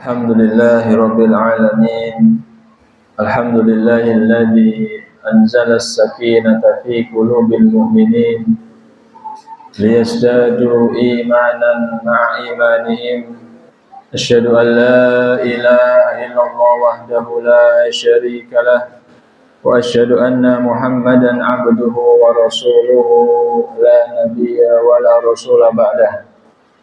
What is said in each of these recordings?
Alhamdulillahi Rabbil Alamin. Alhamdulillahilladzi anzala as-sakinata fi qulubil mu'minin liyazdadu imanan ma'a imanihim. Asyhadu an la ilaha illallah wahdahu la syarika lah wa asyhadu anna Muhammadan abduhu wa rasuluhu la nabiyya wa la rasula ba'dah.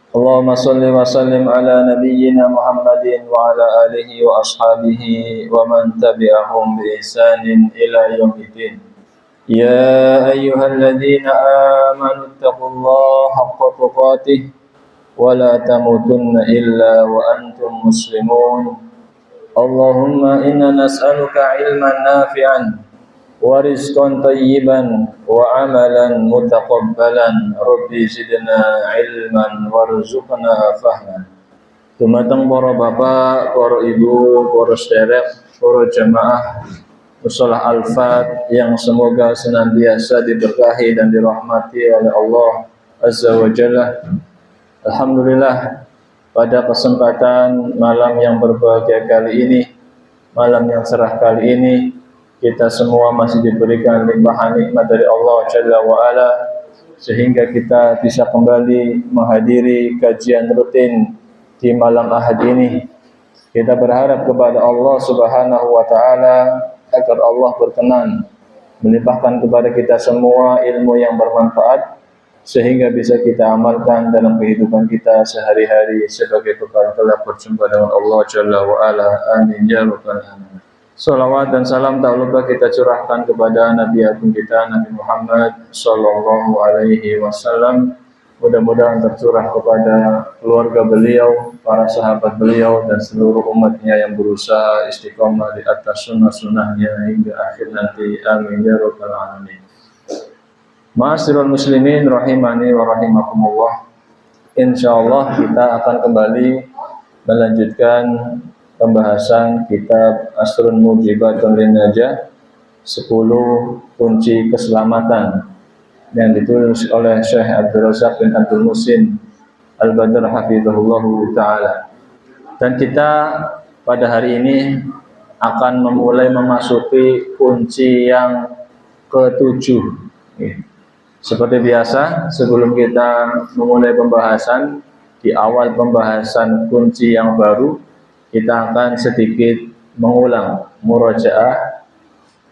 Allahumma salli wa sallim ala nabiyyina Muhammadin wa ala alihi wa ashabihi wa man tabi'ahum bi ihsanin ila yaumiddin. Ya ayyuhalladzina amanu taqullaha haqqa tuqatih wa la tamutunna illa wa antum muslimun. Allahumma inna nas'aluka ilman nafi'an wa rizqan tayyiban wa amalan mutaqabbalan. Rabbi zidna ilman warzuqna fahman. Dumateng para bapak, para ibu, para sederek, para jamaah Musholah Al-Fat yang semoga senantiasa diberkahi dan dirahmati oleh Allah Azza wa Jalla. Alhamdulillah, pada kesempatan malam yang berbahagia kali ini, malam yang cerah kali ini, kita semua masih diberikan limpahan nikmat dari Allah Jalla wa Ala, sehingga kita bisa kembali menghadiri kajian rutin di malam Ahad ini. Kita berharap kepada Allah Subhanahu wa Ta'ala agar Allah berkenan melimpahkan kepada kita semua ilmu yang bermanfaat, sehingga bisa kita amalkan dalam kehidupan kita sehari-hari sebagai bekal kelak berjumpa dengan Allah Jalla wa Ala. Amin ya rabbal alamin. Salawat dan salam tak lupa kita curahkan kepada Nabi Agung kita, Nabi Muhammad Sallallahu Alaihi Wasallam. Mudah-mudahan tercurah kepada keluarga beliau, para sahabat beliau, dan seluruh umatnya yang berusaha istiqomah di atas sunnah-sunnahnya hingga akhir nanti. Amin ya rabbal alamin. Ma'asyiral muslimin rahimani wa rahimakumullah. Insyaallah kita akan kembali melanjutkan pembahasan kitab Asrun Mujibatun Linnajah, 10 kunci keselamatan, yang ditulis oleh Syekh Abdul Razak bin Abdul Muhsin Al-Badr hafizahullahu ta'ala. Dan kita pada hari ini akan memulai memasuki kunci yang ke-7. Seperti biasa, sebelum kita memulai pembahasan, di awal pembahasan kunci yang baru, kita akan sedikit mengulang murajaah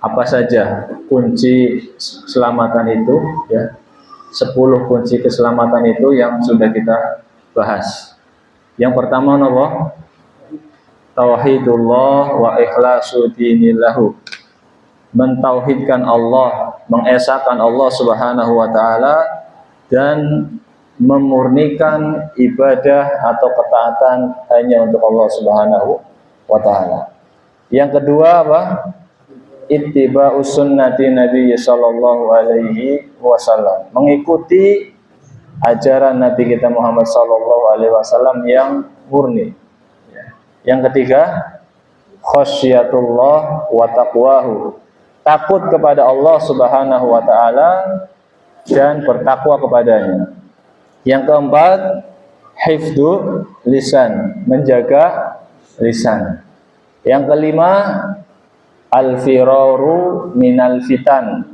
apa saja kunci keselamatan itu, ya. 10 kunci keselamatan itu yang sudah kita bahas. Yang pertama apa? Tauhidullah wa ikhlasu dinillahu. Mentauhidkan Allah, mengesahkan Allah Subhanahu wa Ta'ala, dan memurnikan ibadah atau ketaatan hanya untuk Allah Subhanahu wa Ta'ala. Yang kedua apa? Ittiba'us sunnati Nabi sallallahu alaihi wasallam. Mengikuti ajaran Nabi kita Muhammad sallallahu alaihi wasallam yang murni. Yang ketiga, khasyatullah wa taqwahu. Takut kepada Allah Subhanahu wa Ta'ala dan bertakwa kepadanya. Yang keempat, hifdzu lisan, menjaga lisan. Yang kelima, al-firaru minal fitan,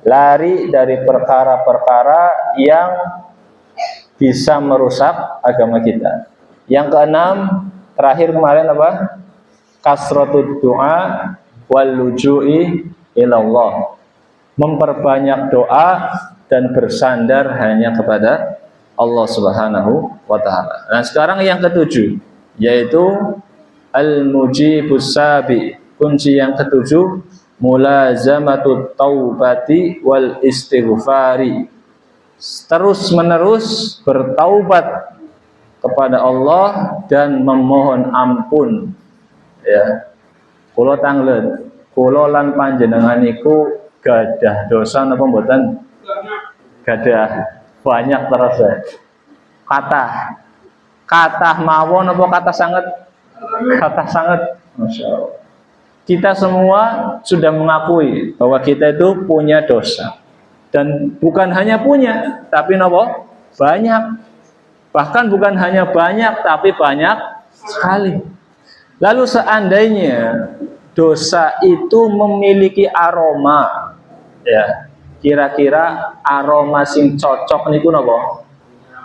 lari dari perkara-perkara yang bisa merusak agama kita. Yang keenam, terakhir kemarin apa? Kasratud du'a wal luju'i ilallah, memperbanyak doa dan bersandar hanya kepada Allah Subhanahu wa Ta'ala. Nah, sekarang yang ke-7, yaitu al-mujibus sabi. Kunci yang ke-7, mulazamatut taubati wal istighfari. Terus menerus bertaubat kepada Allah dan memohon ampun. Ya. Kula tanglet, kula lan panjenengan iku gadah dosa napa mboten? Gadah banyak terus ya. Kata mawon apa kata sangat? Kata sangat. Masya Allah. Kita semua sudah mengakui bahwa kita itu punya dosa. Dan bukan hanya punya, tapi napa? Banyak. Bahkan bukan hanya banyak, tapi banyak sekali. Lalu seandainya dosa itu memiliki aroma, ya, kira-kira aroma sing cocok niku napa?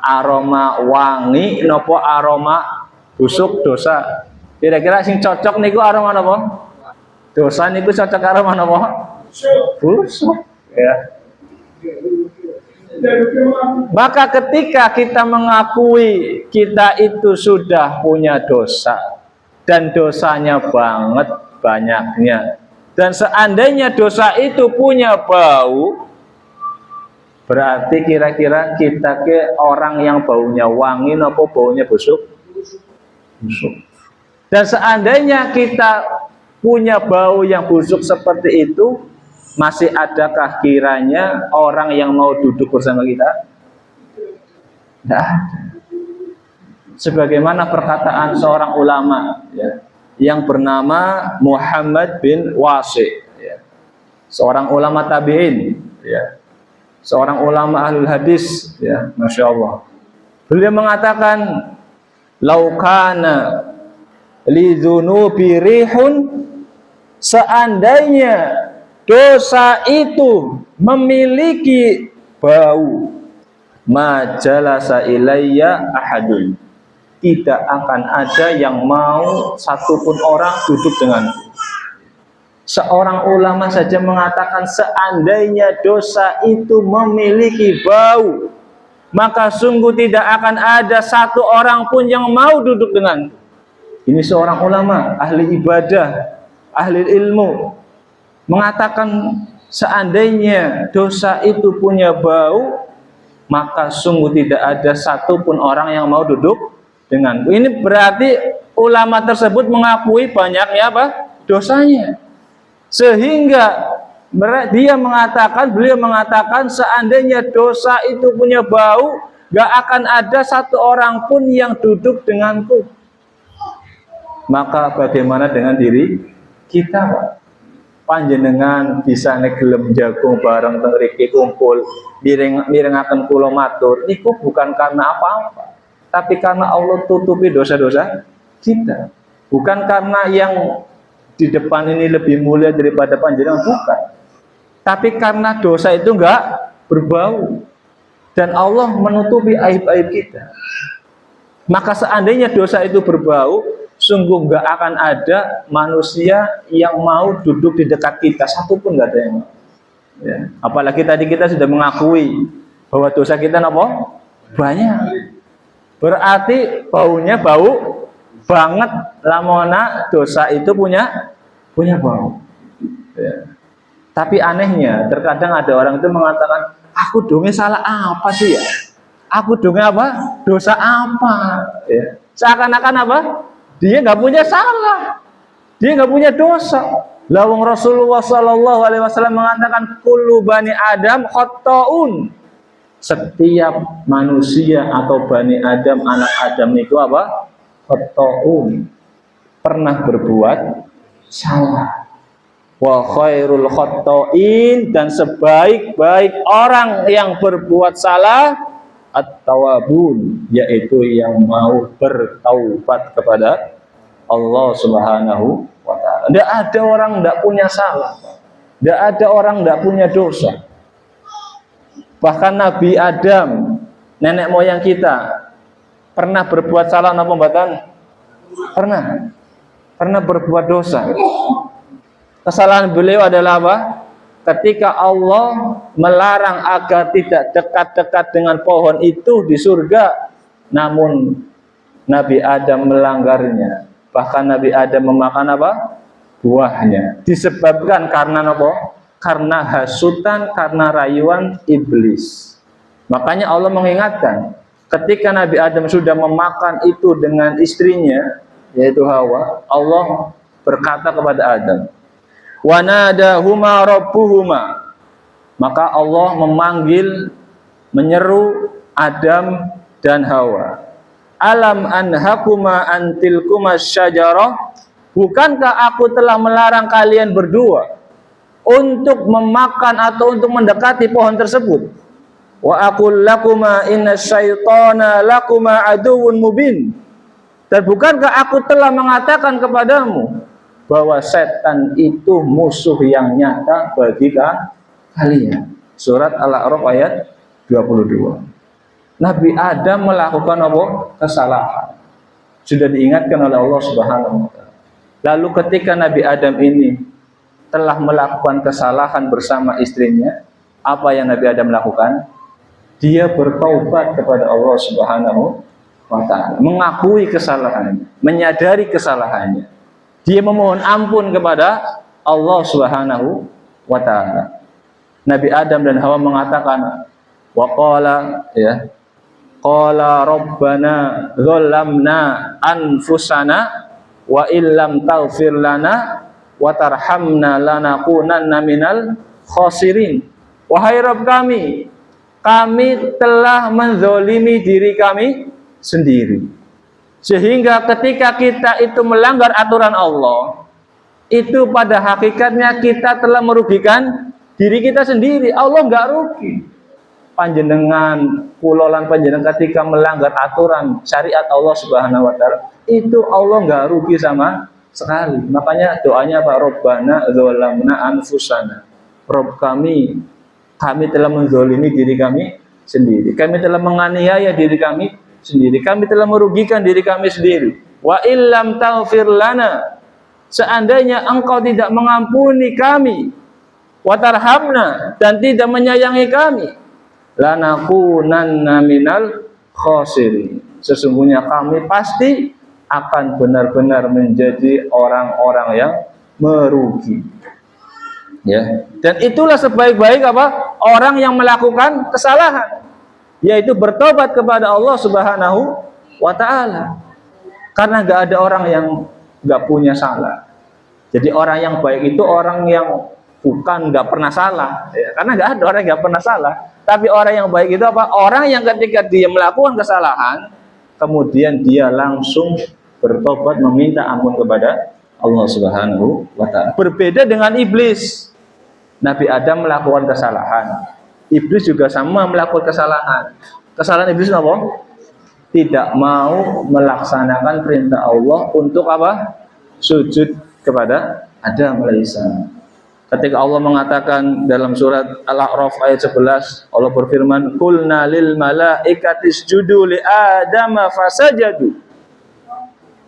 Aroma wangi napa aroma busuk dosa? Kira-kira sing cocok niku aroma napa? Dosa niku cocok aroma napa? Busuk, ya. Maka ketika kita mengakui kita itu sudah punya dosa dan dosanya banget banyaknya, dan seandainya dosa itu punya bau, berarti kira-kira kita ke orang yang baunya wangi nopo baunya busuk? Busuk. Dan seandainya kita punya bau yang busuk seperti itu, masih adakah kiranya orang yang mau duduk bersama kita? Tidak ada. Sebagaimana perkataan seorang ulama, ya, yang bernama Muhammad bin Wasi', ya, seorang ulama tabi'in, ya, seorang ulama ahlul hadis, ya, masya Allah. Beliau mengatakan, laukana lidzunubi rihun, seandainya dosa itu memiliki bau, majalasa ilayya ahadun, tidak akan ada yang mau satupun orang duduk denganku. Seorang ulama saja mengatakan seandainya dosa itu memiliki bau, maka sungguh tidak akan ada satu orang pun yang mau duduk denganku. Ini seorang ulama, ahli ibadah, ahli ilmu, mengatakan seandainya dosa itu punya bau, maka sungguh tidak ada satupun orang yang mau duduk denganku. Ini berarti ulama tersebut mengakui banyaknya apa? Dosanya. Sehingga beliau mengatakan seandainya dosa itu punya bau, gak akan ada satu orang pun yang duduk denganku. Maka bagaimana dengan diri kita, Pak? Panjenengan bisa nek gelem jagung bareng teng mriki kumpul mirengaken kula matur niku bukan karena apa-apa, tapi karena Allah tutupi dosa-dosa kita. Bukan karena yang di depan ini lebih mulia daripada panjenengan, bukan. Tapi karena dosa itu enggak berbau dan Allah menutupi aib-aib kita. Maka seandainya dosa itu berbau, sungguh nggak akan ada manusia yang mau duduk di dekat kita, satu pun nggak ada yang mau. Ya. Apalagi tadi kita sudah mengakui bahwa dosa kita apa? Banyak. Berarti baunya bau banget, lamona dosa itu punya bau. Ya. Tapi anehnya, terkadang ada orang itu mengatakan, aku dongnya salah apa sih ya? Aku dongnya apa? Dosa apa? Ya. Seakan-akan apa? Dia nggak punya salah, dia nggak punya dosa. Lawang Rasulullah Shallallahu Alaihi Wasallam mengatakan, kullu bani Adam khotoun. Setiap manusia atau bani Adam, anak Adam itu apa? Khotoun, pernah berbuat salah. Wa khairul khotoin, dan sebaik-baik orang yang berbuat salah at-tawabun, yaitu yang mau bertaubat kepada Allah Subhanahu wa ta'ala. Tidak ada orang tidak punya salah, tidak ada orang tidak punya dosa. Bahkan Nabi Adam, nenek moyang kita, pernah berbuat salah napa mboten? Pernah berbuat dosa. Kesalahan beliau adalah apa? Ketika Allah melarang agar tidak dekat-dekat dengan pohon itu di surga, namun Nabi Adam melanggarnya. Bahkan Nabi Adam memakan apa? Buahnya. Disebabkan karena apa? Karena hasutan, karena rayuan iblis. Makanya Allah mengingatkan, ketika Nabi Adam sudah memakan itu dengan istrinya, yaitu Hawa, Allah berkata kepada Adam, wa nadahuma rabbuhuma, maka Allah memanggil, menyeru Adam dan Hawa, alam anhakuma antilkuma syajarah, bukankah aku telah melarang kalian berdua untuk memakan atau untuk mendekati pohon tersebut? Wa aqul lakuma inna syaitana lakuma aduwwun mubin, Dan bukankah aku telah mengatakan kepadamu bahwa setan itu musuh yang nyata bagi kalian. Surat Al-A'raf ayat 22. Nabi Adam melakukan apa? Kesalahan. Sudah diingatkan oleh Allah Subhanahu wa taala. Lalu ketika Nabi Adam ini telah melakukan kesalahan bersama istrinya, apa yang Nabi Adam lakukan? Dia bertaubat kepada Allah Subhanahu wa taala, mengakui kesalahannya, menyadari kesalahannya. Dia memohon ampun kepada Allah Subhanahu wa taala. Nabi Adam dan Hawa mengatakan, wa qala, ya, qala rabbana dzalamna anfusana wa illam taghfir lana wa tarhamna lanakunanna minal khasirin. Wahai Rabb kami telah menzolimi diri kami sendiri, sehingga ketika kita itu melanggar aturan Allah, itu pada hakikatnya kita telah merugikan diri kita sendiri. Allah nggak rugi. Panjenengan kulolan panjenengan ketika melanggar aturan syariat Allah Subhanahu wa taala, itu Allah nggak rugi sama sekali. Makanya doanya Pak, Rabbana dzalamna anfusana. Rabb kami telah menzolimi diri kami sendiri. Kami telah menganiaya diri kami sendiri. Kami telah merugikan diri kami sendiri. Wa illam taghfir lana, seandainya engkau tidak mengampuni kami, wa tarhamna, dan tidak menyayangi kami, lanakunanna minal khasirin, sesungguhnya kami pasti akan benar-benar menjadi orang-orang yang merugi. Ya, dan itulah sebaik-baik apa? Orang yang melakukan kesalahan, yaitu bertobat kepada Allah Subhanahu wa taala. Karena nggak ada orang yang nggak punya salah. Jadi orang yang baik itu orang yang bukan nggak pernah salah, ya, karena nggak ada orang yang nggak pernah salah. Tapi orang yang baik itu apa? Orang yang ketika dia melakukan kesalahan, kemudian dia langsung bertobat meminta ampun kepada Allah Subhanahu wa taala. Berbeda dengan iblis. Nabi Adam melakukan kesalahan, iblis juga sama melakukan kesalahan. Kesalahan iblis apa? Tidak mau melaksanakan perintah Allah untuk apa? Sujud kepada Adam alaihissalam. Ketika Allah mengatakan dalam surat Al-A'raf ayat 11, Allah berfirman, "Qulna lil malaikati isjudu li Adama fasajadu."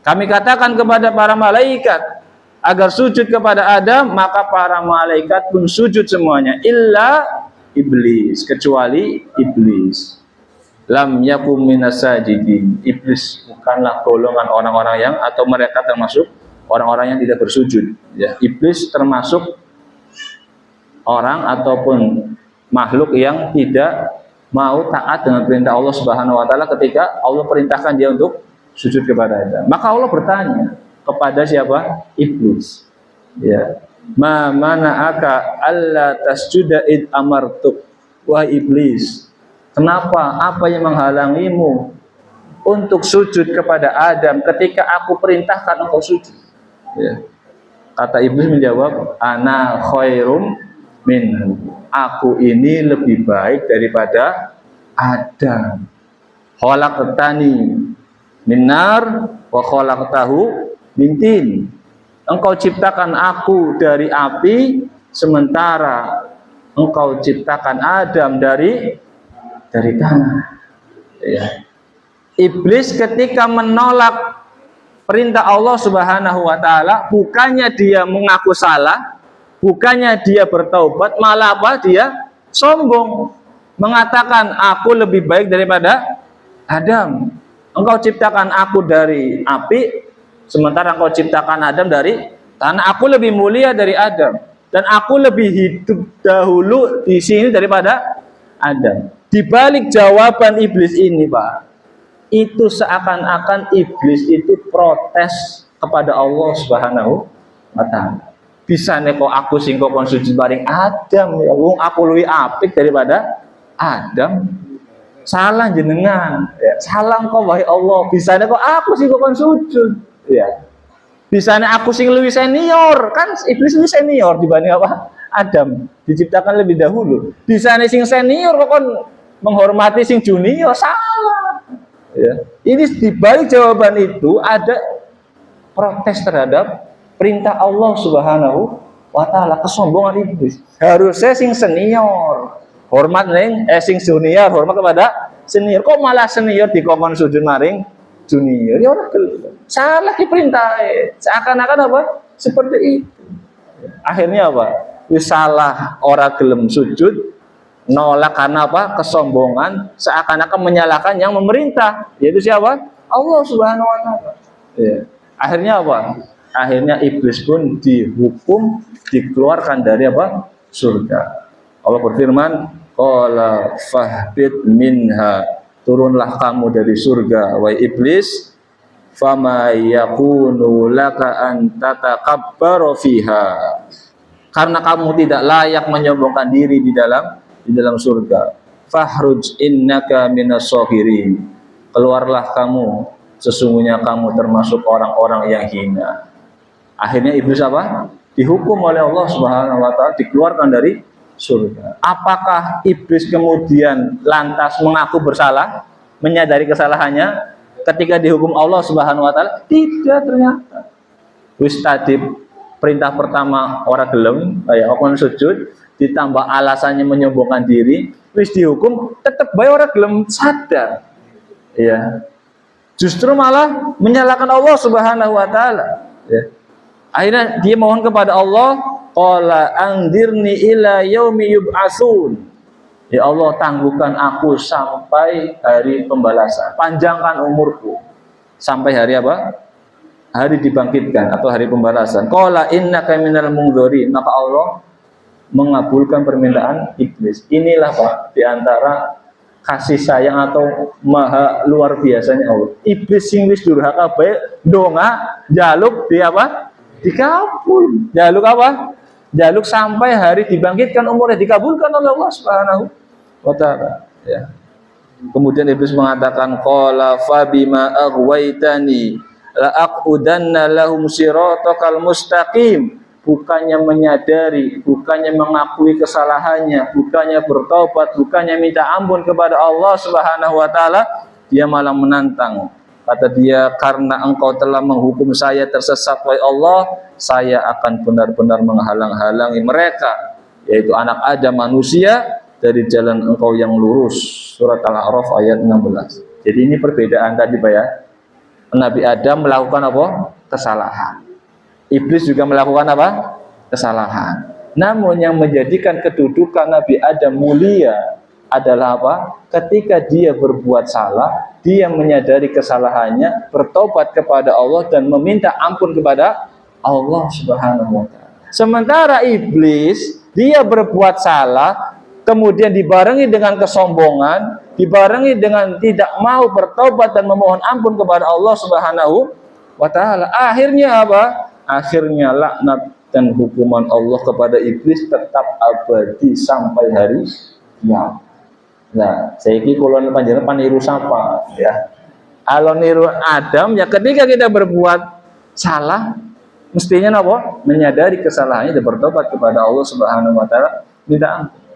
Kami katakan kepada para malaikat agar sujud kepada Adam, maka para malaikat pun sujud semuanya, illa iblis, kecuali iblis. Lam yakum minas sajidin. Iblis bukanlah golongan orang-orang yang, atau mereka termasuk orang-orang yang tidak bersujud. Ya, iblis termasuk orang ataupun makhluk yang tidak mau taat dengan perintah Allah Subhanahu wa taala ketika Allah perintahkan dia untuk sujud kepada Adam. Maka Allah bertanya kepada siapa? Iblis. Ya. Ma mana'aka alla tasjuda id amartuk. Wahai iblis, kenapa? Apa yang menghalangimu untuk sujud kepada Adam ketika aku perintahkan engkau sujud? Ya. Kata iblis menjawab, ana khairum minhu. Aku ini lebih baik daripada Adam. Khalaqtani min nar wa khalaqtahu min tin. Engkau ciptakan aku dari api, sementara engkau ciptakan Adam dari tanah. Ya. Iblis ketika menolak perintah Allah Subhanahu wa taala, bukannya dia mengaku salah, bukannya dia bertaubat, malah apa? Dia sombong, mengatakan aku lebih baik daripada Adam. Engkau ciptakan aku dari api, sementara engkau ciptakan Adam dari tanah. Aku lebih mulia dari Adam, dan aku lebih hidup dahulu di sini daripada Adam. Di balik jawaban iblis ini, Pak, itu seakan-akan iblis itu protes kepada Allah Subhanahu wa taala. Bisa nih kok aku sing kok sujud bareng Adam, ya wong aku luwih apik daripada Adam. Salah jenengan, ya. Salah kok wahai Allah. Bisa nih kok aku sing kok sujud, ya. Bisa nih aku sing luwih senior, kan iblis lebih senior dibanding apa? Adam, diciptakan lebih dahulu. Bisa nih sing senior kok menghormati sing junior, salah. Ya. Ini di balik jawaban itu ada protes terhadap perintah Allah Subhanahu wa taala, kesombongan iblis. Harusnya sing senior hormat ning sing junior hormat kepada senior. Kok malah senior dikongkon sujud maring junior? Ya ora gelem. Salah diperintah. Seakan-akan apa? Seperti itu. Akhirnya apa? Wis salah ora gelem sujud, nolak karena apa? Kesombongan, seakan-akan menyalahkan yang memerintah, yaitu siapa? Allah Subhanahu wa taala. Ya. Akhirnya apa? Akhirnya iblis pun dihukum, dikeluarkan dari apa? Surga. Allah berfirman, qala fahbit minha, turunlah kamu dari surga wahai iblis, fama yakunu laka an tatakabbaru fiha, karena kamu tidak layak menyombongkan diri di dalam surga. Fahruj innaka minas shahirin, keluarlah kamu, sesungguhnya kamu termasuk orang-orang yang hina. Akhirnya iblis apa? Dihukum oleh Allah Subhanahu wa taala, dikeluarkan dari surga. Apakah iblis kemudian lantas mengaku bersalah, menyadari kesalahannya ketika dihukum Allah Subhanahu wa taala? Tidak, ternyata. Wis tadi perintah pertama orang gelem, kayak orang sujud, ditambah alasannya menyombongkan diri, wis dihukum, tetap bae orang gelem sadar. Ya. Justru malah menyalahkan Allah Subhanahu wa taala. Ya. Akhirnya dia mohon kepada Allah, qala anzirni ila yaumi yub'atsun. Ya Allah, tangguhkan aku sampai hari pembalasan. Panjangkan umurku sampai hari apa? Hari dibangkitkan atau hari pembalasan. Qala innaka minal mundzirin. Maka Allah mengabulkan permintaan iblis. Inilah Pak, di antara kasih sayang atau maha luar biasanya Allah. Iblis sing wis durhaka bae donga jaluk di apa? Dikabul. Jaluk apa? Jaluk sampai hari dibangkitkan umurnya dikabulkan oleh Allah Subhanahu wa taala. Ya. Kemudian iblis mengatakan, qala fa bima aghwaytani la aqudanna lahum siratal mustaqim. Bukannya menyadari, bukannya mengakui kesalahannya, bukannya bertobat, bukannya minta ampun kepada Allah Subhanahu wa taala, dia malah menantang. Kata dia, karena engkau telah menghukum saya tersesat wahai Allah, saya akan benar-benar menghalang-halangi mereka, yaitu anak Adam manusia, dari jalan engkau yang lurus. Surat Al-A'raf ayat 16. Jadi ini perbedaan tadi Pak ya. Nabi Adam melakukan apa? Kesalahan. Iblis juga melakukan apa? Kesalahan. Namun yang menjadikan kedudukan Nabi Adam mulia adalah apa? Ketika dia berbuat salah, dia menyadari kesalahannya, bertobat kepada Allah dan meminta ampun kepada Allah Subhanahu wa taala. Sementara iblis, dia berbuat salah, kemudian dibarengi dengan kesombongan, dibarengi dengan tidak mau bertobat dan memohon ampun kepada Allah Subhanahu wa taala. Akhirnya apa? Akhirnya laknat dan hukuman Allah kepada iblis tetap abadi sampai hari kiamat. Nah, saiki kula panjenengan paniru sapa ya. Kalau niru Adam ya, ketika kita berbuat salah mestinya napa? Menyadari kesalahannya dan bertobat kepada Allah Subhanahu wa taala, minta ampun.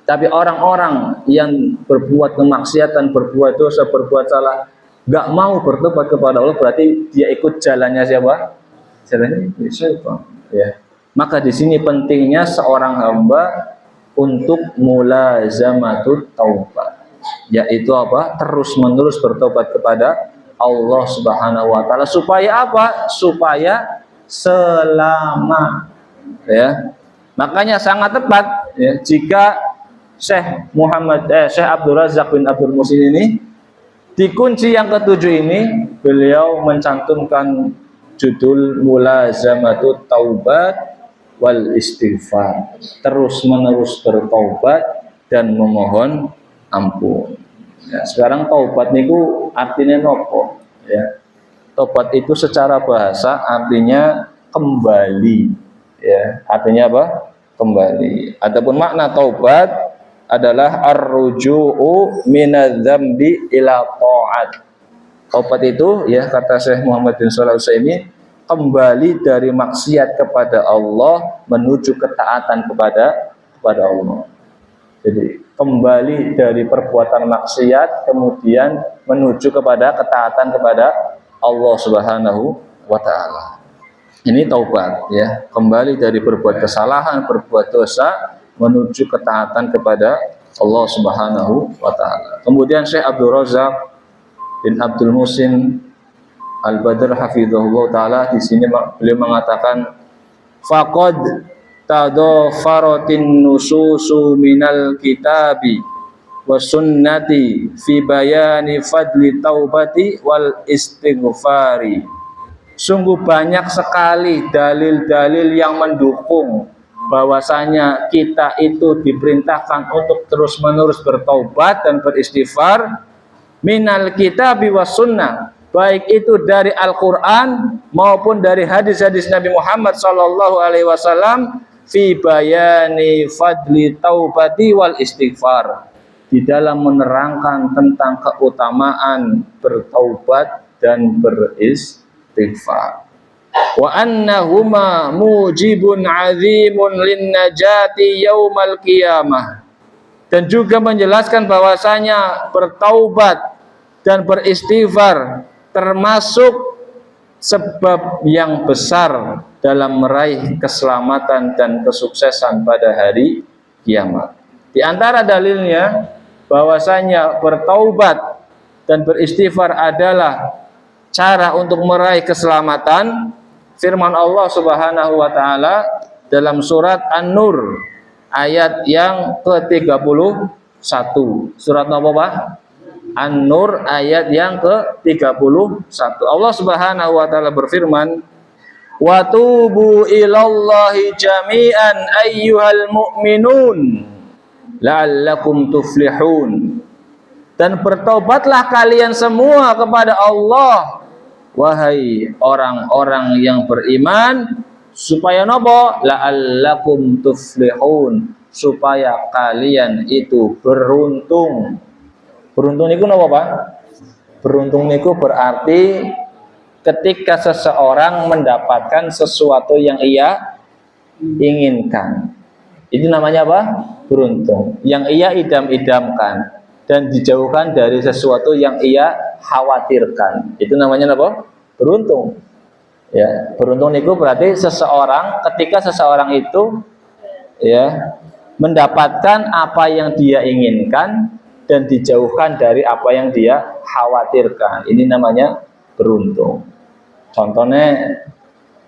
Tapi orang-orang yang berbuat kemaksiatan, berbuat dosa, berbuat salah, enggak mau bertobat kepada Allah, berarti dia ikut jalannya siapa? Jalannya syaitan, ya. Maka di sini pentingnya seorang hamba untuk mulazamatut taubat, yaitu apa? Terus-menerus bertobat kepada Allah Subhanahu wa taala, supaya apa? Supaya selamat, ya. Makanya sangat tepat ya, jika Syekh Abdul Razak bin Abdul Muhsin ini di kunci yang ketujuh ini beliau mencantumkan judul mulazamatut taubat wal istighfar, terus menerus bertaubat dan memohon ampun. Ya, sekarang taubat niku artinya nopo? Ya, taubat itu secara bahasa artinya kembali. Ya, artinya apa? Kembali. Adapun makna taubat adalah ar-ruju'u minadz-dzambi ila ta'at. Taubat itu ya, kata Syekh Muhammad bin Shalih Al-Utsaimin, kembali dari maksiat kepada Allah menuju ketaatan kepada Allah. Jadi kembali dari perbuatan maksiat kemudian menuju kepada ketaatan kepada Allah Subhanahu wa taala. Ini taubat ya, kembali dari berbuat kesalahan, berbuat dosa menuju ketaatan kepada Allah Subhanahu wa taala. Kemudian Syekh Abdul Razak bin Abdul Musin Al-Badr hafizahullah taala di sini beliau mengatakan faqad tadafaratin nususu minal kitabi wa sunnati fi bayani fadli taubati wal istighfari. Sungguh banyak sekali dalil-dalil yang mendukung bahwasanya kita itu diperintahkan untuk terus-menerus bertaubat dan beristighfar minal kitabi was sunnah, baik itu dari Al-Qur'an maupun dari hadis-hadis Nabi Muhammad sallallahu alaihi wasallam fi bayani fadli taubati wal istighfar, di dalam menerangkan tentang keutamaan bertaubat dan beristighfar. Wa annahuma mujibun azimun lin najati yaumal qiyamah, dan juga menjelaskan bahwasanya bertaubat dan beristighfar termasuk sebab yang besar dalam meraih keselamatan dan kesuksesan pada hari kiamat. Di antara dalilnya bahwasanya bertaubat dan beristighfar adalah cara untuk meraih keselamatan. Firman Allah Subhanahu wa taala dalam surat An-Nur ayat yang ke-31. Surat apa, Pak? An-Nur ayat yang ke-31. Allah Subhanahu wa taala berfirman, "Wa tubu ilallahi jami'an ayyuhal mu'minun la'allakum tuflihun." Dan bertobatlah kalian semua kepada Allah, wahai orang-orang yang beriman, supaya nopo? La'allakum tuflihun, supaya kalian itu beruntung. Beruntung niku nopo, Pak? Beruntung niku berarti ketika seseorang mendapatkan sesuatu yang ia inginkan. Itu namanya apa? Beruntung. Yang ia idam-idamkan dan dijauhkan dari sesuatu yang ia khawatirkan. Itu namanya apa? Beruntung. Ya, beruntung itu berarti seseorang, ketika seseorang itu ya mendapatkan apa yang dia inginkan dan dijauhkan dari apa yang dia khawatirkan. Ini namanya beruntung. Contohnya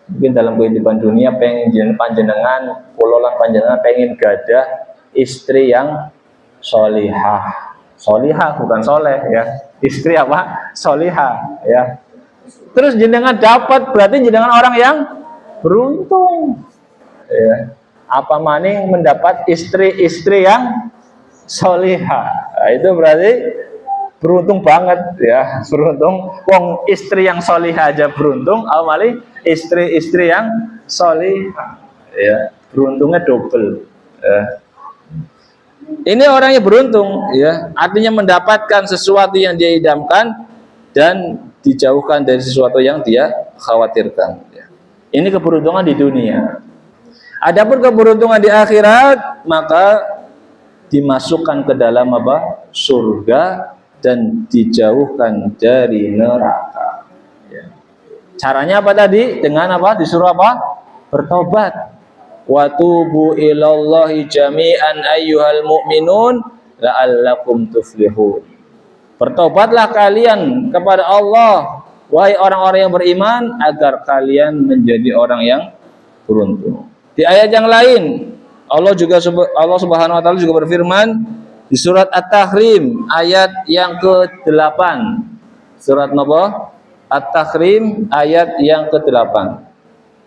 mungkin dalam kehidupan dunia pengen panjenengan, kula panjenengan pengen gadah istri yang solihah. Solihah bukan soleh ya, istri apa? Solihah ya. Terus jenengan dapat, berarti jenengan orang yang beruntung ya. Apa maning mendapat istri-istri yang solihah, nah, itu berarti beruntung banget ya. Beruntung, wong istri yang solihah aja beruntung, awali istri-istri yang solihah ya, beruntungnya double ya. Ini orangnya beruntung ya, artinya mendapatkan sesuatu yang dia idamkan dan dijauhkan dari sesuatu yang dia khawatirkan ya. Ini keberuntungan di dunia. Adapun keberuntungan di akhirat, maka dimasukkan ke dalam apa? Surga dan dijauhkan dari neraka ya. Caranya apa tadi? Dengan apa? Disuruh apa? Bertobat. Wa tubu ilallahi jami'an ayyuhal mu'minun la'allakum tuflihun. Bertobatlah kalian kepada Allah, wahai orang-orang yang beriman, agar kalian menjadi orang yang beruntung. Di ayat yang lain, Allah Subhanahu wa taala juga berfirman di surat At-Tahrim ayat yang ke-8. Surat napa? At-Tahrim ayat yang ke-8.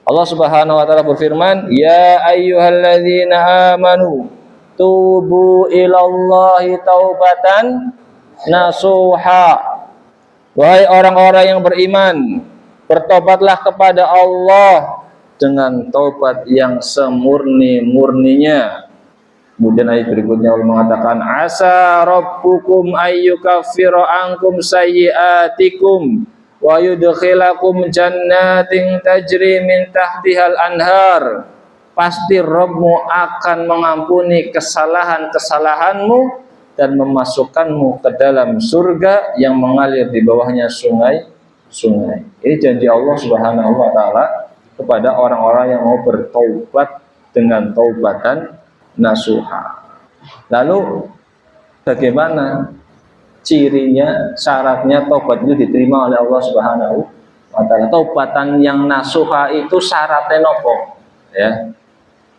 Allah Subhanahu wa taala berfirman, "Ya ayyuhalladzina amanu tubu ilallahi taubatan nasuha." Wahai orang-orang yang beriman, bertobatlah kepada Allah dengan taubat yang semurni-murninya. Kemudian ayat berikutnya Allah mengatakan, "Asa rabbukum ayyukaffira ankum sayyi'atikum wa yudkhilakum jannatin tajri min tahtihal anhar pasti Rabbmu akan mengampuni kesalahan-kesalahanmu dan memasukkanmu ke dalam surga yang mengalir di bawahnya sungai-sungai. Ini janji Allah Subhanahu wa taala kepada orang-orang yang mau bertaubat dengan taubatan nasuha. Lalu bagaimana cirinya, syaratnya taubat itu diterima oleh Allah Subhanahu wa taala? Taubatan yang nasuha itu syaratnya nopo? Ya.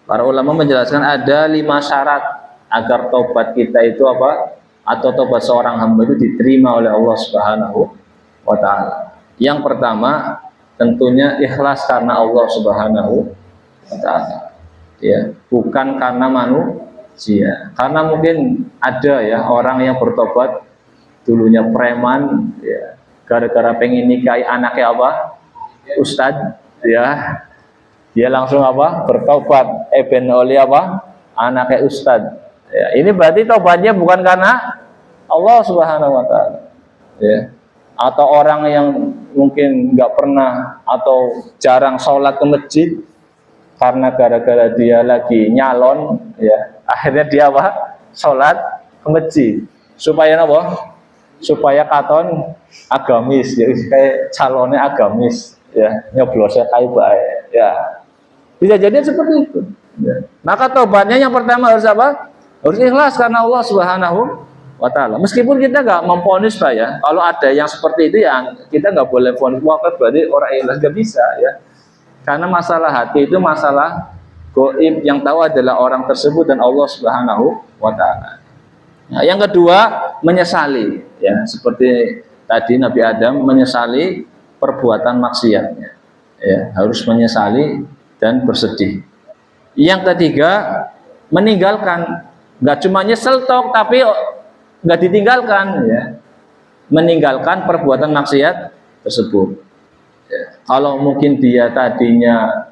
Para ulama menjelaskan ada 5 syarat agar taubat kita itu apa, atau taubat seorang hamba itu diterima oleh Allah Subhanahu wa taala. Yang pertama tentunya ikhlas karena Allah Subhanahu wa taala. Ya, bukan karena manusia. Karena mungkin ada ya orang yang bertobat dulunya preman ya, gara-gara pengen nikahi anaknya apa? Ustadz ya. Dia langsung apa? Bertobat eben oleh apa? Anaknya ustadz. Ya, ini berarti taubatnya bukan karena Allah Subhanahu wa taala. Ya. Atau orang yang mungkin nggak pernah atau jarang sholat ke masjid karena gara-gara dia lagi nyalon, ya akhirnya dia apa? Sholat ke masjid supaya apa? Supaya katon agamis, ya kayak calonnya agamis, ya nyoblosnya kayak baik, ya bisa jadi seperti itu. Ya. Maka taubatnya yang pertama harus apa? Harus ikhlas karena Allah Subhanahu wa taala. Meskipun kita nggak memvonis Pak ya, kalau ada yang seperti itu ya kita nggak boleh vonis wafat berarti orang ikhlas, nggak bisa ya. Karena masalah hati itu masalah gaib, yang tahu adalah orang tersebut dan Allah Subhanahu wa taala. Nah, yang kedua menyesali ya, seperti tadi Nabi Adam menyesali perbuatan maksiatnya. Ya, harus menyesali dan bersedih. Yang ketiga meninggalkan. Nggak cuma nyesel tok tapi nggak ditinggalkan ya, meninggalkan perbuatan maksiat tersebut ya. Kalau mungkin dia tadinya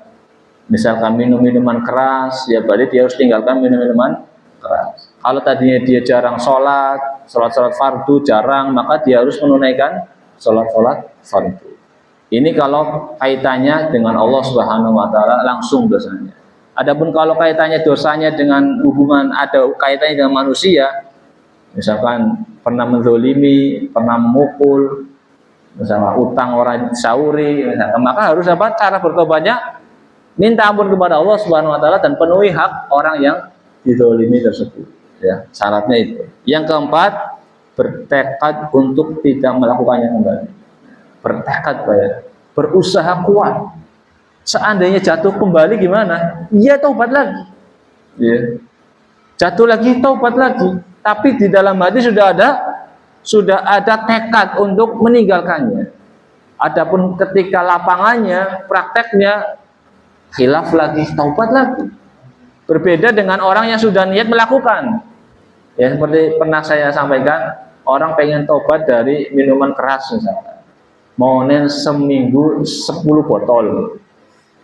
misalkan minum minuman keras ya, berarti dia harus tinggalkan minum minuman keras. Kalau tadinya dia jarang sholat fardu jarang, maka dia harus menunaikan sholat fardu. Ini kalau kaitannya dengan Allah Subhanahu wa taala langsung dosanya. Adapun kalau kaitannya dosanya dengan hubungan ada kaitannya dengan manusia, misalkan pernah menzolimi, pernah memukul, misalnya utang orang sauri, misalkan, maka harus apa? Cara bertobatnya minta ampun kepada Allah Subhanahu wa taala dan penuhi hak orang yang dizolimi tersebut. Ya, syaratnya itu. Yang keempat, bertekad untuk tidak melakukannya kembali. Bertekad ya, berusaha kuat. Seandainya jatuh kembali gimana? Iya taubat lagi. Ya. Jatuh lagi taubat lagi. Tapi di dalam hati sudah ada tekad untuk meninggalkannya. Adapun ketika lapangannya, prakteknya khilaf lagi, taubat lagi. Berbeda dengan orang yang sudah niat melakukan. Ya seperti pernah saya sampaikan, orang pengen taubat dari minuman keras misalnya. Mau seminggu 10 botol.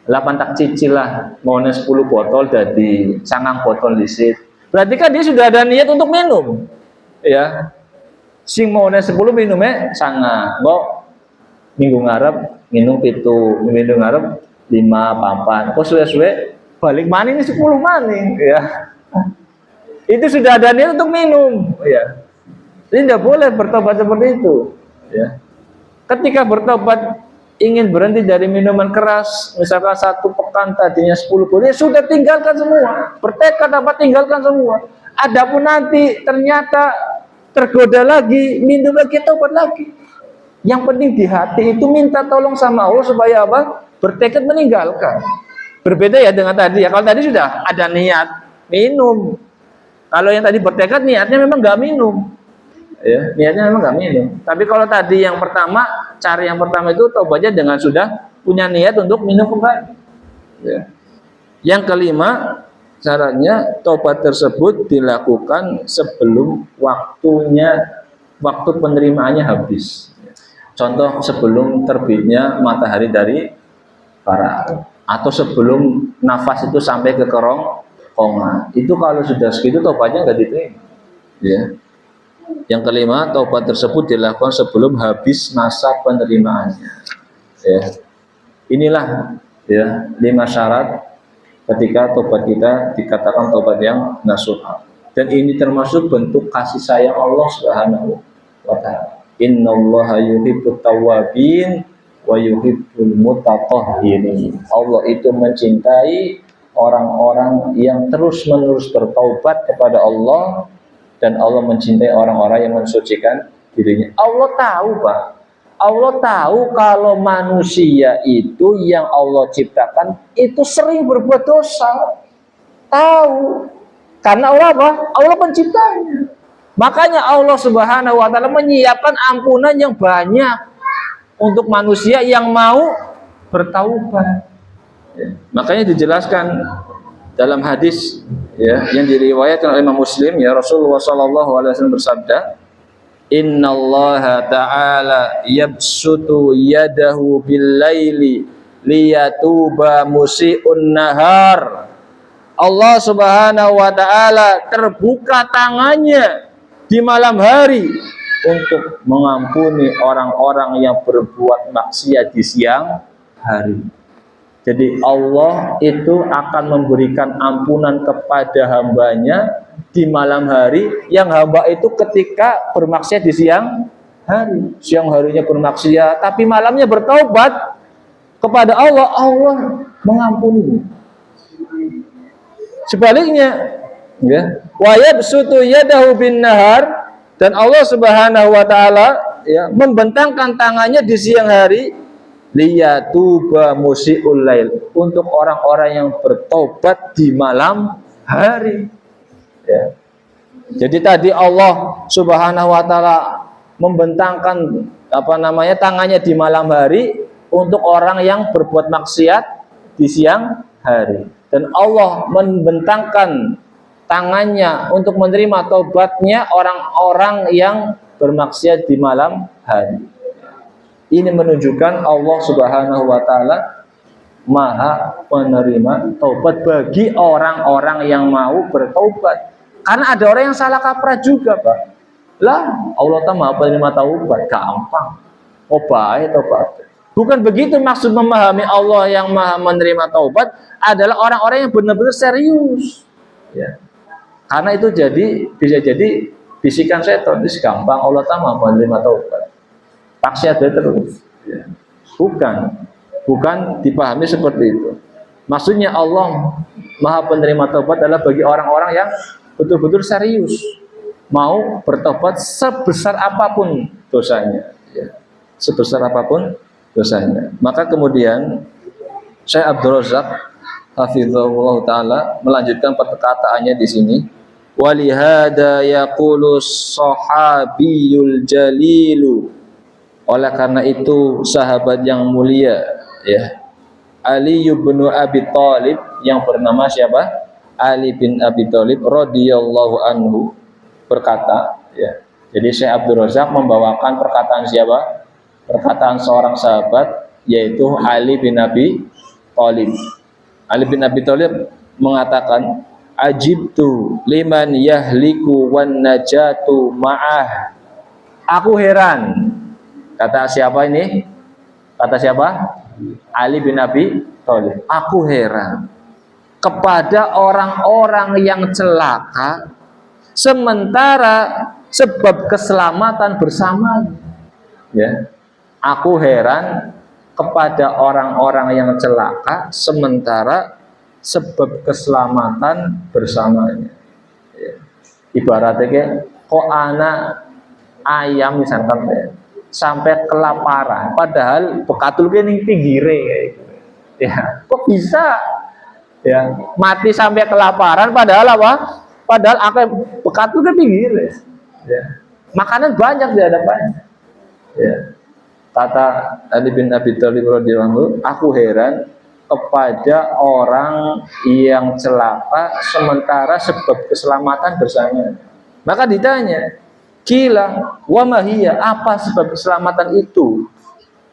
8 tak cicil lah, mau 10 botol dari sangang botol disit. Berarti kan dia sudah ada niat untuk minum. Ya. Sing mau 10 minumnya sangang. Kok minggu ngarep minum pitu, minggu ngarep 5 papan. Kok suwe-suwe balik maning 10 maning ya. Itu sudah ada niat untuk minum ya. Jadi tidak boleh bertobat seperti itu ya. Ketika bertobat ingin berhenti dari minuman keras, misalkan 1 pekan tadinya 10 bulan, sudah tinggalkan semua, bertekad apa tinggalkan semua. Adapun nanti ternyata tergoda lagi, minum lagi, taubat lagi. Yang penting di hati itu minta tolong sama Allah supaya apa? Bertekad meninggalkan. Berbeda ya dengan tadi ya. Kalau tadi sudah ada niat minum. Kalau yang tadi bertekad niatnya memang nggak minum. Ya, niatnya memang nggak minum. Tapi kalau tadi yang pertama, cara yang pertama itu taubatnya dengan sudah punya niat untuk minum kembali. Ya. Yang kelima, syaratnya taubat tersebut dilakukan sebelum waktu penerimaannya habis. Contoh sebelum terbitnya matahari dari barat atau sebelum nafas itu sampai ke kerongkongan. Itu kalau sudah segitu taubatnya nggak diterima. Ya. Yang kelima, taubat tersebut dilakukan sebelum habis masa penerimaannya. Ya. Inilah ya 5 syarat ketika tobat kita dikatakan tobat yang nasuha. Dan ini termasuk bentuk kasih sayang Allah Subhanahu wa taala. Innallaha yuhibbut tawwabin wa yuhibbul mutatahhirin. Allah itu mencintai orang-orang yang terus-menerus bertaubat kepada Allah, dan Allah mencintai orang-orang yang mensucikan dirinya. Allah tahu, Pak. Allah tahu kalau manusia itu yang Allah ciptakan itu sering berbuat dosa. Tahu. Karena Allah apa? Allah penciptanya. Makanya Allah Subhanahu wa taala menyiapkan ampunan yang banyak untuk manusia yang mau bertaubat. Ya. Makanya dijelaskan dalam hadis ya yang diriwayatkan oleh Imam Muslim, ya, Rasulullah sallallahu alaihi wasallam bersabda, "Innallaha ta'ala yabsutu yadahu bil-laili liyatuba musii'un nahar." Allah Subhanahu wa taala terbuka tangannya di malam hari untuk mengampuni orang-orang yang berbuat maksiat di siang hari. Jadi Allah itu akan memberikan ampunan kepada hambanya di malam hari, yang hamba itu ketika bermaksiat di siang hari. Siang harinya bermaksiat, tapi malamnya bertaubat kepada Allah, Allah mengampuni. Sebaliknya, ya, wa yabsutu yadahu bin nahar, dan Allah Subhanahu wa taala ya membentangkan tangannya di siang hari, liyatuba musii'ul lail, untuk orang-orang yang bertobat di malam hari. Ya. Jadi tadi Allah Subhanahu wa taala membentangkan tangannya di malam hari untuk orang yang berbuat maksiat di siang hari, dan Allah membentangkan tangannya untuk menerima taubatnya orang-orang yang bermaksiat di malam hari. Ini menunjukkan Allah Subhanahu wa taala Maha penerima taubat bagi orang-orang yang mau bertaubat. Karena ada orang yang salah kaprah juga, Pak. Lah, Allah Ta'ala Maha penerima taubat, gampang. Oh, baik taubat. Bukan begitu maksud memahami Allah yang Maha menerima taubat adalah orang-orang yang benar-benar serius. Ya. Karena itu bisa jadi bisikan setan, itu gampang Allah Ta'ala menerima taubat. Maksiat terus. Ya. Bukan dipahami seperti itu. Maksudnya Allah Maha penerima taubat adalah bagi orang-orang yang betul-betul serius mau bertobat sebesar apapun dosanya. Ya. Sebesar apapun dosanya. Maka kemudian Syekh Abdul Razak hafizahullah taala melanjutkan perkataannya di sini, walihada yaqulu sahabiyul jalilu, oleh karena itu sahabat yang mulia, ya, Ali bin Abi Thalib, yang bernama siapa? Ali bin Abi Thalib radhiyallahu anhu berkata, ya. Jadi Syekh Abdul Razak membawakan perkataan siapa? Perkataan seorang sahabat, yaitu Ali bin Abi Thalib. Ali bin Abi Thalib mengatakan, ajibtu liman yahliku wan najatu ma'ah. Aku heran. Kata siapa ini? Kata siapa? Ali bin Abi Thalib. Aku heran kepada orang-orang yang celaka sementara sebab keselamatan bersamanya. Ya. Aku heran kepada orang-orang yang celaka sementara sebab keselamatan bersamanya. Ya. Ibaratnya kok anak ayam misalkan ya, sampai kelaparan padahal bekatul ini pinggire gitu. Ya, kok bisa ya mati sampai kelaparan padahal apa? Padahal bekatul ke pinggire. Ya. Makanan banyak di hadapannya. Ya. Kata Ali bin Abi Thalib radhiyallahu anhu, aku heran kepada orang yang celaka sementara sebab keselamatan bersama. Maka ditanya, kila wa mahiyya, apa sebab keselamatan itu?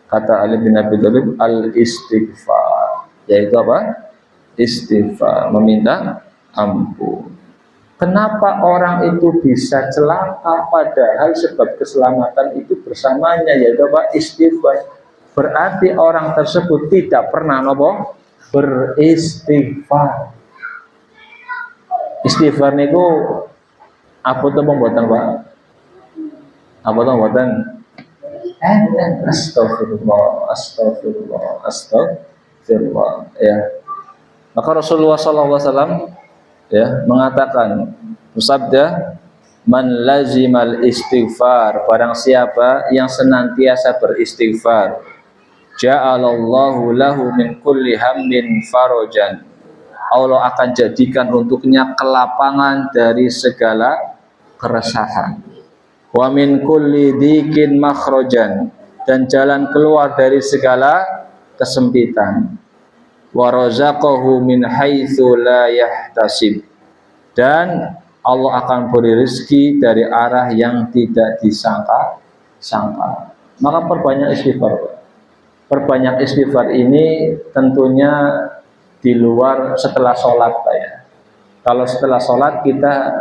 Kata Ali bin Abi Thalib, al-istighfar, yaitu apa? Istighfar, meminta ampun. Kenapa orang itu bisa celaka padahal sebab keselamatan itu bersamanya, yaitu apa? Istighfar. Berarti orang tersebut tidak pernah beristighfar. Istighfar niku apa tuh pembuatan Pak? Apa tuh pembuatan? Astagfirullah, astagfirullah, astagfirullah. Ya. Maka Rasulullah SAW ya mengatakan, bersabda, man lazimal istighfar, barang siapa yang senantiasa beristighfar, ja'alallahu lahu min kulli hammin farajan, Allah akan jadikan untuknya kelapangan dari segala keresahan. Wa min kulli dikin makhrajan, dan jalan keluar dari segala kesempitan. Wa razaqahu min haitsu la yahtasib, dan Allah akan beri rezeki dari arah yang tidak disangka-sangka. Maka perbanyak istighfar. Perbanyak istighfar ini tentunya di luar setelah sholat ya. Kalau setelah sholat kita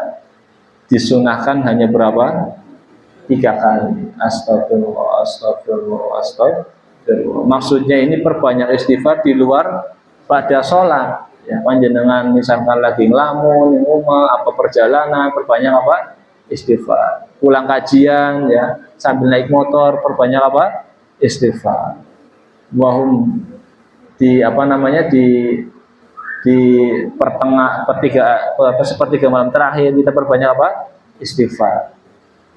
disunahkan hanya berapa? 3 kali. Astagfirullah, astagfirullah, astagfirullah. Maksudnya ini perbanyak istighfar di luar pada sholat. Ya, panjenengan misalkan lagi ngelamun, ngomong, apa perjalanan, perbanyak apa? Istighfar. Pulang kajian, ya, sambil naik motor, perbanyak apa? Istighfar. Wahum di apa namanya di sepertiga malam terakhir kita perbanyak apa? Istighfar.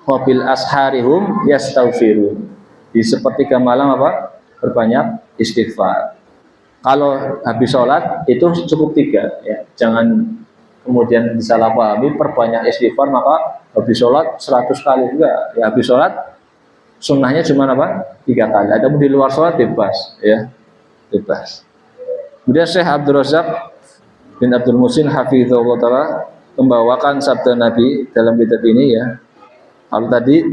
Wabil asharihum yastaghfirun. Di sepertiga malam apa? Perbanyak istighfar. Kalau habis sholat itu cukup 3 ya. Jangan kemudian disalahpahami, perbanyak istighfar maka habis sholat 100 kali juga. Ya, habis sholat sunnahnya cuma apa? 3 kali. Adapun di luar sholat bebas ya. Bebas. Kemudian Syekh Abdul Razak bin Abdul Muhsin hafizahullah taala membawakan sabda Nabi dalam kitab ini ya. Kalau tadi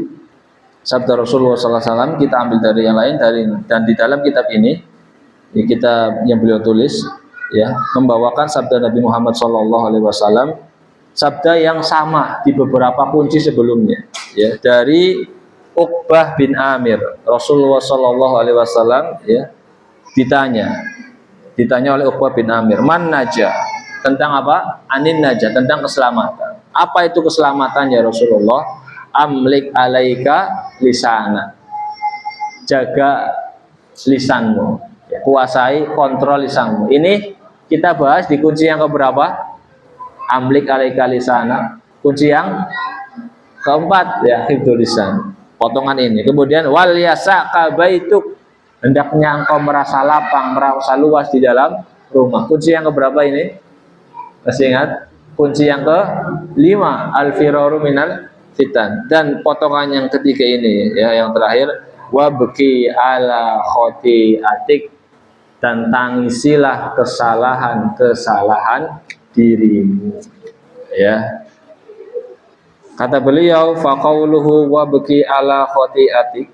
sabda Rasulullah SAW kita ambil dari yang lain, dan di dalam kitab ini ya, kitab yang beliau tulis ya membawakan sabda Nabi Muhammad SAW, sabda yang sama di beberapa kunci sebelumnya ya, dari Uqbah bin Amir. Rasulullah SAW ya ditanya oleh Uqbah bin Amir, man najah, tentang apa? Anin najah, tentang keselamatan. Apa itu keselamatan ya Rasulullah? Amlik alaika lisana, jaga lisanmu ya, kuasai, kontrol lisanmu. Ini kita bahas di kunci yang keberapa? Amlik alaika lisana, kunci yang keempat ya, hifdzul lisan, potongan ini. Kemudian wal yasaka baituk, hendaknya engkau merasa lapang, merasa luas di dalam rumah. Kunci yang keberapa ini? Masih ingat? Kunci yang ke-5, al-firaru minal fitan. Dan potongan yang ketiga ini ya, yang terakhir, wabki ala khotiatik, dan tangisilah kesalahan dirimu ya. Kata beliau, faqauluhu wabki ala khotiatik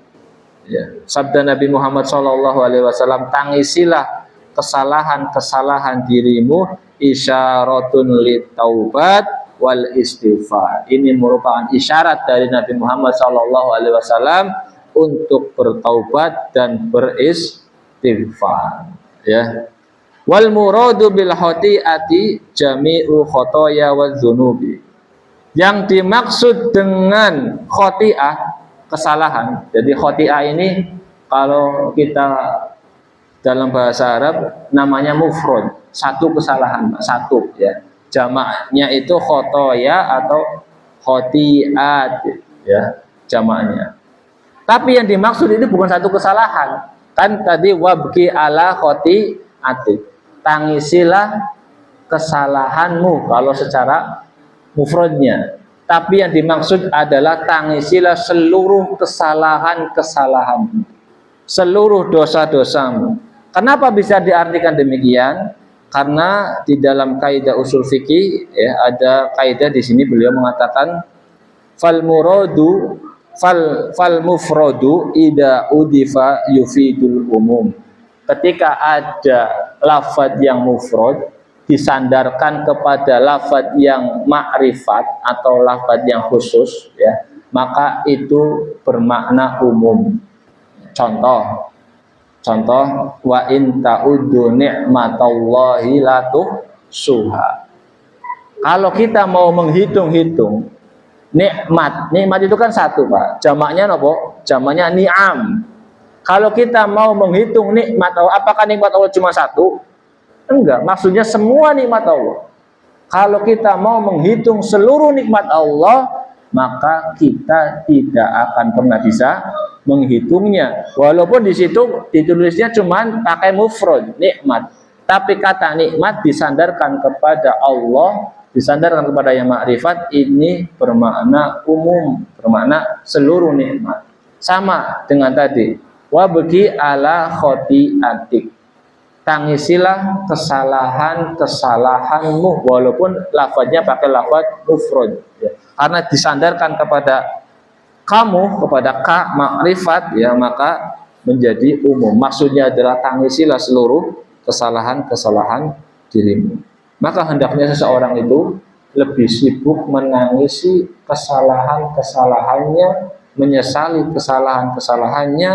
ya, sabda Nabi Muhammad SAW, tangisilah kesalahan dirimu, isyaratun litaubat wal istighfar. Ini merupakan isyarat dari Nabi Muhammad SAW untuk bertaubat dan beristighfar ya. Wal muradu bil khotiati jami'u khotoya wa dzunubi, yang dimaksud dengan khotiah kesalahan. Jadi khotiah ini kalau kita dalam bahasa Arab namanya mufrad, satu kesalahan, satu ya. Jamaknya itu khotoya atau khotiat ya, jamaknya. Tapi yang dimaksud itu bukan satu kesalahan. Kan tadi wabki ala khotiati, tangisilah kesalahanmu kalau secara mufradnya. Tapi yang dimaksud adalah tangisilah seluruh kesalahan-kesalahanmu, seluruh dosa-dosamu. Kenapa bisa diartikan demikian? Karena di dalam kaidah usul fikih ya, ada kaidah di sini beliau mengatakan fal mufradu ida udifa yufidul umum. Ketika ada lafadz yang mufrad disandarkan kepada lafadz yang ma'rifat atau lafadz yang khusus ya, maka itu bermakna umum. Contoh, Contoh, wa in ta'uddu ni'matallahi la tuhsuha. Kalau kita mau menghitung-hitung nikmat itu kan satu, Pak. Jamaknya apa? Jamaknya ni'am. Kalau kita mau menghitung nikmat Allah, apakah nikmat Allah cuma satu? Enggak, maksudnya semua nikmat Allah. Kalau kita mau menghitung seluruh nikmat Allah, maka kita tidak akan pernah bisa menghitungnya. Walaupun di situ ditulisnya cuma pakai mufrad, nikmat. Tapi kata nikmat disandarkan kepada Allah, disandarkan kepada yang makrifat, ini bermakna umum, bermakna seluruh nikmat. Sama dengan tadi, wabki ala khotiatik, tangisilah kesalahanmu, walaupun lafadznya pakai lafadz mufrad ya. Karena disandarkan kepada kamu, kepada ka makrifat ya, maka menjadi umum. Maksudnya adalah tangisilah seluruh kesalahan dirimu. Maka hendaknya seseorang itu lebih sibuk menangisi kesalahannya, menyesali kesalahannya,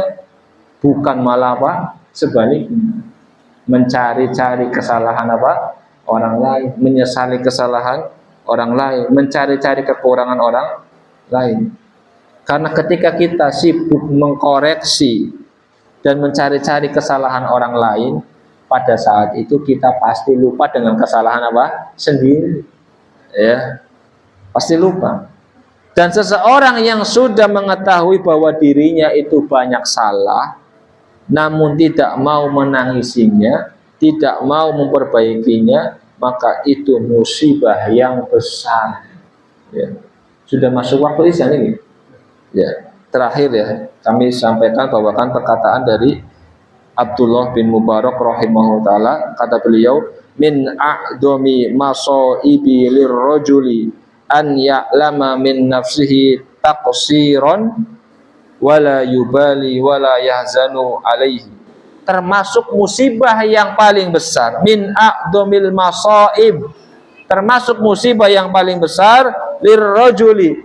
bukan malah apa? Sebaliknya, mencari-cari kesalahan orang lain, menyesali kesalahan orang lain, mencari-cari kekurangan orang lain. Karena ketika kita sibuk mengkoreksi dan mencari-cari kesalahan orang lain, pada saat itu kita pasti lupa dengan kesalahan sendiri ya, pasti lupa. Dan seseorang yang sudah mengetahui bahwa dirinya itu banyak salah, namun tidak mau menangisinya, tidak mau memperbaikinya, maka itu musibah yang besar ya. Sudah masuk waktu isya ini ya. Terakhir ya, kami sampaikan bawakan perkataan dari Abdullah bin Mubarak rahimahullah ta'ala. Kata beliau, min a'dami masoibi lirrajuli an ya'lama min nafsihi taqsiran wala yubali wala yahzanu alaihi. Termasuk musibah yang paling besar, min a'dhamil masaib, termasuk musibah yang paling besar lirrajuli,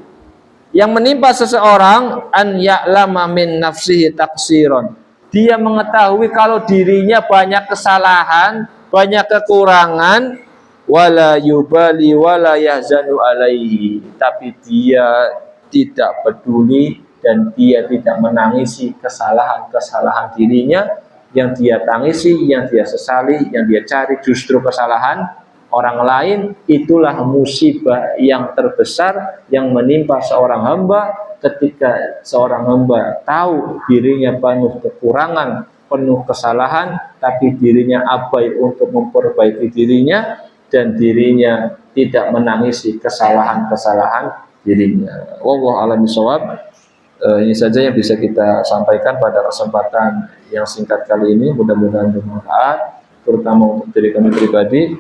yang menimpa seseorang, an ya'lama min nafsihi taqsiran, dia mengetahui kalau dirinya banyak kesalahan, banyak kekurangan, wala yubali wala yahzanu alaihi, tapi dia tidak peduli dan dia tidak menangisi kesalahan dirinya. Yang dia tangisi, yang dia sesali, yang dia cari justru kesalahan orang lain. Itulah musibah yang terbesar yang menimpa seorang hamba, ketika seorang hamba tahu dirinya penuh kekurangan, penuh kesalahan, tapi dirinya abai untuk memperbaiki dirinya, dan dirinya tidak menangisi kesalahan dirinya. Wallahu a'lam bishawab. Ini saja yang bisa kita sampaikan pada kesempatan yang singkat kali ini. Mudah-mudahan bermanfaat, terutama untuk diri kami pribadi.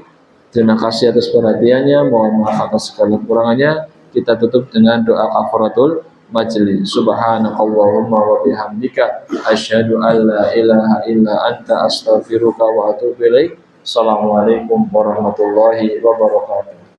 Terima kasih atas perhatiannya. Mohon maaf atas segala kekurangannya. Kita tutup dengan doa kafaratul majlis. Subhanakallahumma wa bihamdika asyhadu an la ilaha illa anta astaghfiruka wa atubu ilaik. Assalamualaikum warahmatullahi wabarakatuh.